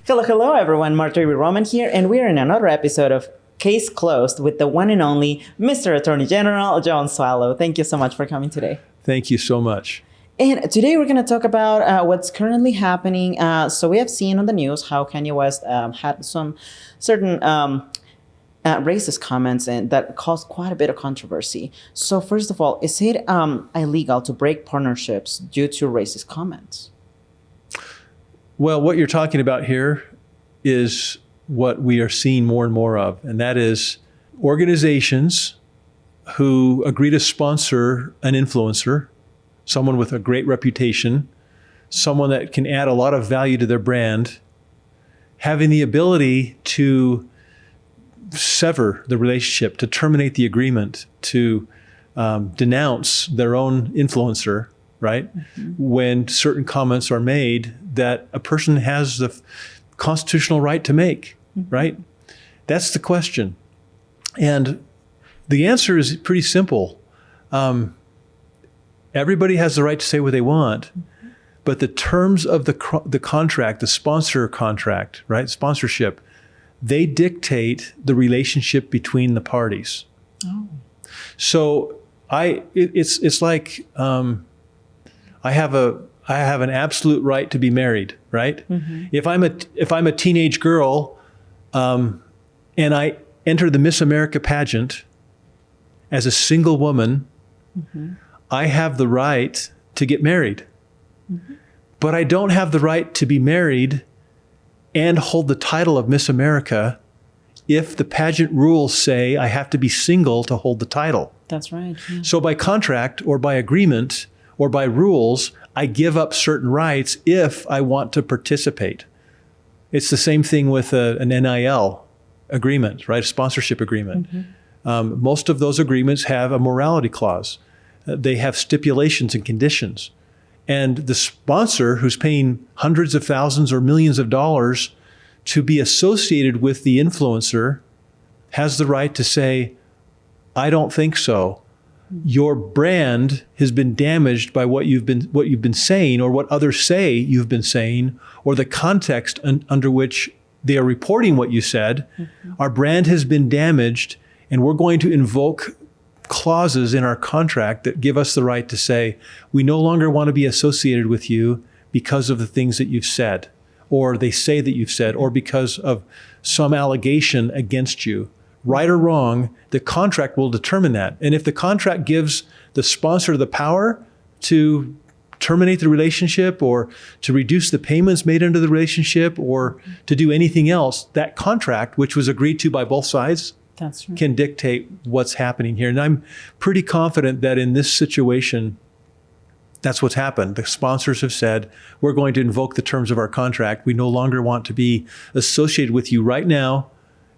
Hello, hello, everyone. Marjorie Roman here, and we're in another episode of Case Closed with the one and only Mr. Attorney General John Swallow. Thank you so much for coming today. Thank you so much. And today we're going to talk about what's currently happening. So we have seen on the news how Kanye West had some certain racist comments and that caused quite a bit of controversy. So first of all, is it illegal to break partnerships due to racist comments? Well, what you're talking about here is what we are seeing more and more of, and that is organizations who agree to sponsor an influencer, someone with a great reputation, someone that can add a lot of value to their brand, having the ability to sever the relationship, to terminate the agreement, to denounce their own influencer, right? Mm-hmm. When certain comments are made that a person has the constitutional right to make, mm-hmm. right? That's the question. And the answer is pretty simple. Everybody has the right to say what they want, mm-hmm. but the terms of the contract, the sponsor contract, right? Sponsorship, they dictate the relationship between the parties. Oh. So it's like, I have an absolute right to be married, right? Mm-hmm. If I'm a teenage girl, and I enter the Miss America pageant as a single woman, mm-hmm. I have the right to get married, mm-hmm. but I don't have the right to be married and hold the title of Miss America if the pageant rules say I have to be single to hold the title. That's right. Yeah. So by contract or by agreement or by rules, I give up certain rights if I want to participate. It's the same thing with an NIL agreement, right? A sponsorship agreement. Mm-hmm. Most of those agreements have a morality clause. They have stipulations and conditions. And the sponsor who's paying hundreds of thousands or millions of dollars to be associated with the influencer has the right to say, I don't think so. Your brand has been damaged by what you've been saying, or what others say you've been saying, or the context under which they are reporting what you said. Mm-hmm. Our brand has been damaged, and we're going to invoke clauses in our contract that give us the right to say, we no longer want to be associated with you because of the things that you've said, or they say that you've said, or because of some allegation against you. Right or wrong, the contract will determine that. And if the contract gives the sponsor the power to terminate the relationship, or to reduce the payments made under the relationship, or to do anything else, that contract, which was agreed to by both sides, that's right, can dictate what's happening here. And I'm pretty confident that in this situation, that's what's happened. The sponsors have said, we're going to invoke the terms of our contract. We no longer want to be associated with you right now,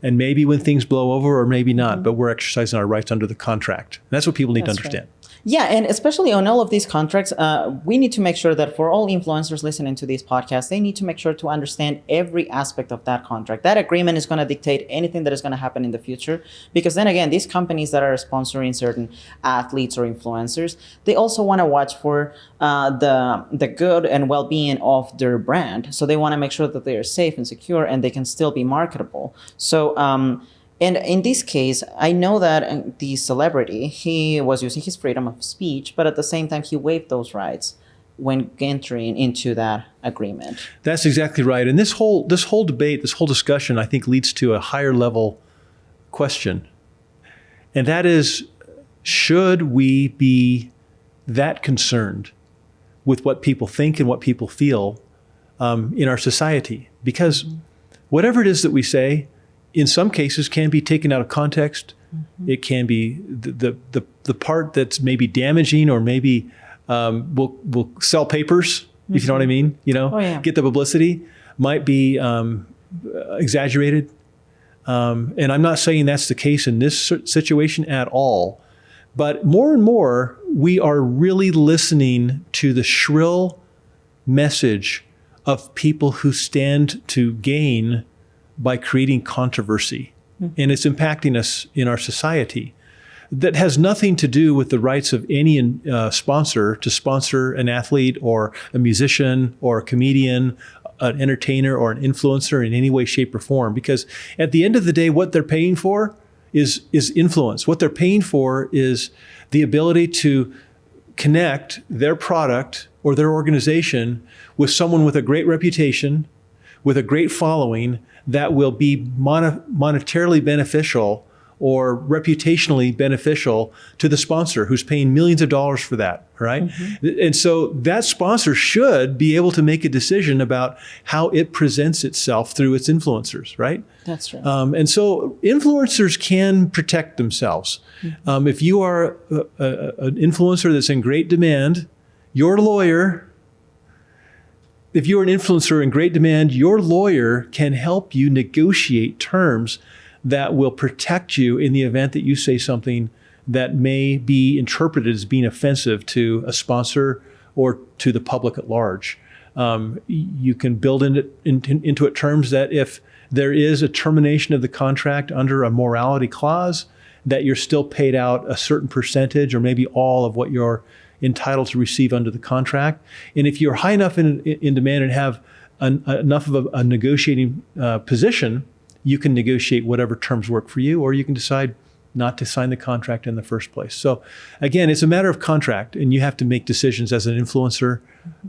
and maybe when things blow over, or maybe not, mm-hmm. but we're exercising our rights under the contract. And that's what people need to understand. Right. Yeah, and especially on all of these contracts, we need to make sure that for all influencers listening to these podcasts, they need to make sure to understand every aspect of that contract. That agreement is going to dictate anything that is going to happen in the future. Because then again, these companies that are sponsoring certain athletes or influencers, they also want to watch for the good and well-being of their brand. So they want to make sure that they are safe and secure, and they can still be marketable. So and in this case, I know that the celebrity, he was using his freedom of speech, but at the same time, he waived those rights when entering into that agreement. That's exactly right. And this whole debate, this whole discussion, I think leads to a higher level question. And that is, should we be that concerned with what people think and what people feel in our society? Because whatever it is that we say, in some cases can be taken out of context. Mm-hmm. It can be the part that's maybe damaging, or maybe will sell papers, mm-hmm. if you know what I mean, get the publicity, might be exaggerated. And I'm not saying that's the case in this situation at all. But more and more, we are really listening to the shrill message of people who stand to gain by creating controversy. Mm-hmm. And it's impacting us in our society. That has nothing to do with the rights of any sponsor to sponsor an athlete or a musician or a comedian, an entertainer or an influencer in any way, shape, or form. Because at the end of the day, what they're paying for is influence. What they're paying for is the ability to connect their product or their organization with someone with a great reputation, with a great following that will be monetarily beneficial or reputationally beneficial to the sponsor who's paying millions of dollars for that, right? Mm-hmm. And so that sponsor should be able to make a decision about how it presents itself through its influencers, right? That's right. And so influencers can protect themselves. Mm-hmm. If you are an influencer that's in great demand, your lawyer, if you're an influencer in great demand, your lawyer can help you negotiate terms that will protect you in the event that you say something that may be interpreted as being offensive to a sponsor or to the public at large. You can build into it terms that if there is a termination of the contract under a morality clause, that you're still paid out a certain percentage or maybe all of what you're entitled to receive under the contract. And if you're high enough in demand and have enough of a negotiating position, you can negotiate whatever terms work for you, or you can decide not to sign the contract in the first place. So again, it's a matter of contract, and you have to make decisions as an influencer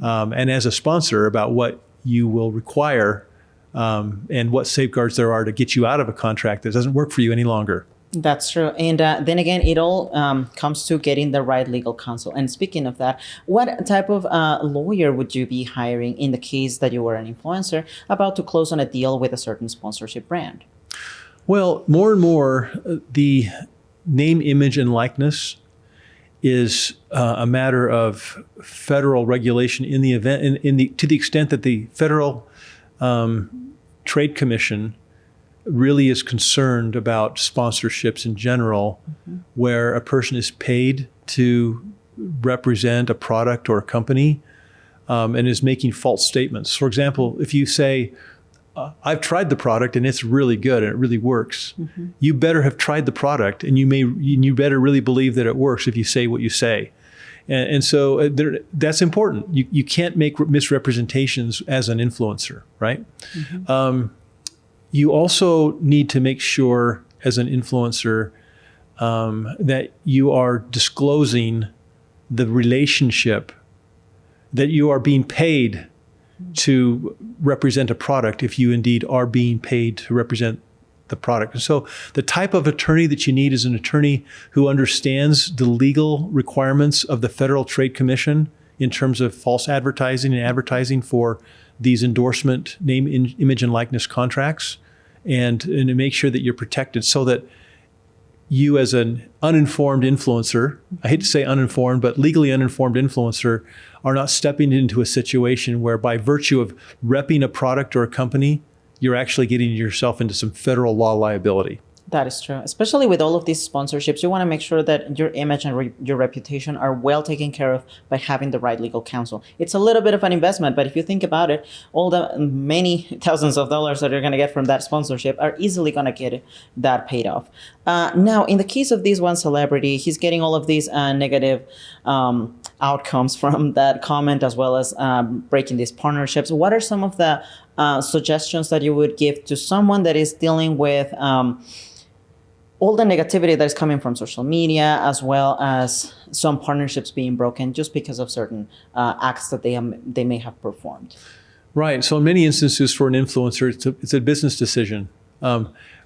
and as a sponsor about what you will require and what safeguards there are to get you out of a contract that doesn't work for you any longer. That's true. And then again, it all comes to getting the right legal counsel. And speaking of that, what type of lawyer would you be hiring in the case that you were an influencer about to close on a deal with a certain sponsorship brand? Well, more and more, the name, image, and likeness is a matter of federal regulation in the event, to the extent that the Federal Trade Commission really is concerned about sponsorships in general, where a person is paid to represent a product or a company and is making false statements. For example, if you say, I've tried the product and it's really good and it really works, you better have tried the product, and you better really believe that it works if you say what you say. And so that's important. You can't make misrepresentations as an influencer, right? You also need to make sure as an influencer that you are disclosing the relationship, that you are being paid to represent a product if you indeed are being paid to represent the product. And so the type of attorney that you need is an attorney who understands the legal requirements of the Federal Trade Commission in terms of false advertising and advertising for these endorsement, name, image, and likeness contracts, and to make sure that you're protected so that you as an uninformed influencer, I hate to say uninformed, but legally uninformed influencer, are not stepping into a situation where by virtue of repping a product or a company, you're actually getting yourself into some federal law liability. That is true. Especially with all of these sponsorships, you want to make sure that your image and your reputation are well taken care of by having the right legal counsel. It's a little bit of an investment, but if you think about it, all the many thousands of dollars that you're going to get from that sponsorship are easily going to get that paid off. Now, in the case of this one celebrity, he's getting all of these negative outcomes from that comment, as well as breaking these partnerships. What are some of the suggestions that you would give to someone that is dealing with all the negativity that is coming from social media, as well as some partnerships being broken just because of certain acts that they may have performed? Right. So in many instances for an influencer, it's a business decision.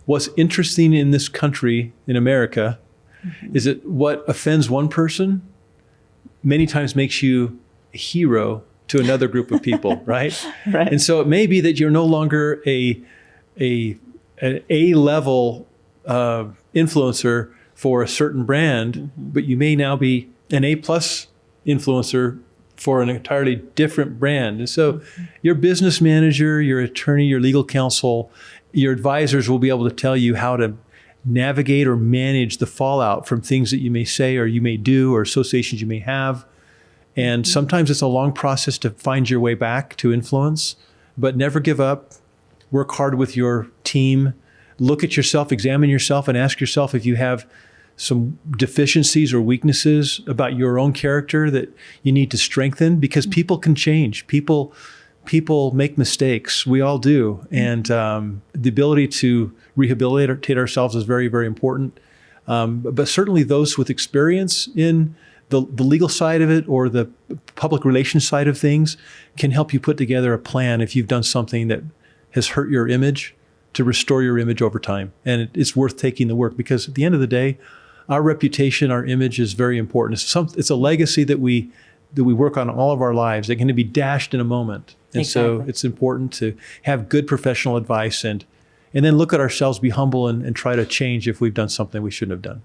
What's interesting in this country, in America, is that what offends one person many times makes you a hero to another group of people, right? Right. And so it may be that you're no longer an A-level influencer for a certain brand, but you may now be an A-plus influencer for an entirely different brand. And so your business manager, your attorney, your legal counsel, your advisors will be able to tell you how to navigate or manage the fallout from things that you may say or you may do or associations you may have. And sometimes it's a long process to find your way back to influence, but never give up. Work hard with your team. Look at yourself, examine yourself, and ask yourself if you have some deficiencies or weaknesses about your own character that you need to strengthen, because people can change. People people make mistakes. We all do. And the ability to rehabilitate ourselves is very, very important. But certainly those with experience in the legal side of it or the public relations side of things can help you put together a plan if you've done something that has hurt your image, to restore your image over time. And it's worth taking the work, because at the end of the day, our reputation, our image is very important. It's a legacy that we work on all of our lives. It can be dashed in a moment. And Exactly. so it's important to have good professional advice and then look at ourselves, be humble, and try to change if we've done something we shouldn't have done.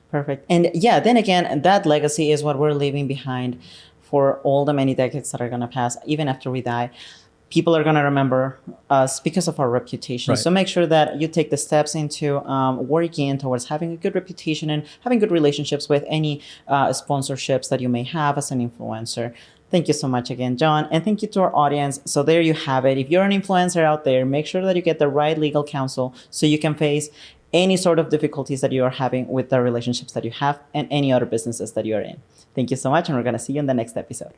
Perfect. And yeah, then again, that legacy is what we're leaving behind for all the many decades that are going to pass, even after we die. People are going to remember us because of our reputation. Right. So make sure that you take the steps into working towards having a good reputation and having good relationships with any sponsorships that you may have as an influencer. Thank you so much again, John. And thank you to our audience. So there you have it. If you're an influencer out there, make sure that you get the right legal counsel so you can face any sort of difficulties that you are having with the relationships that you have and any other businesses that you're in. Thank you so much, and we're going to see you in the next episode.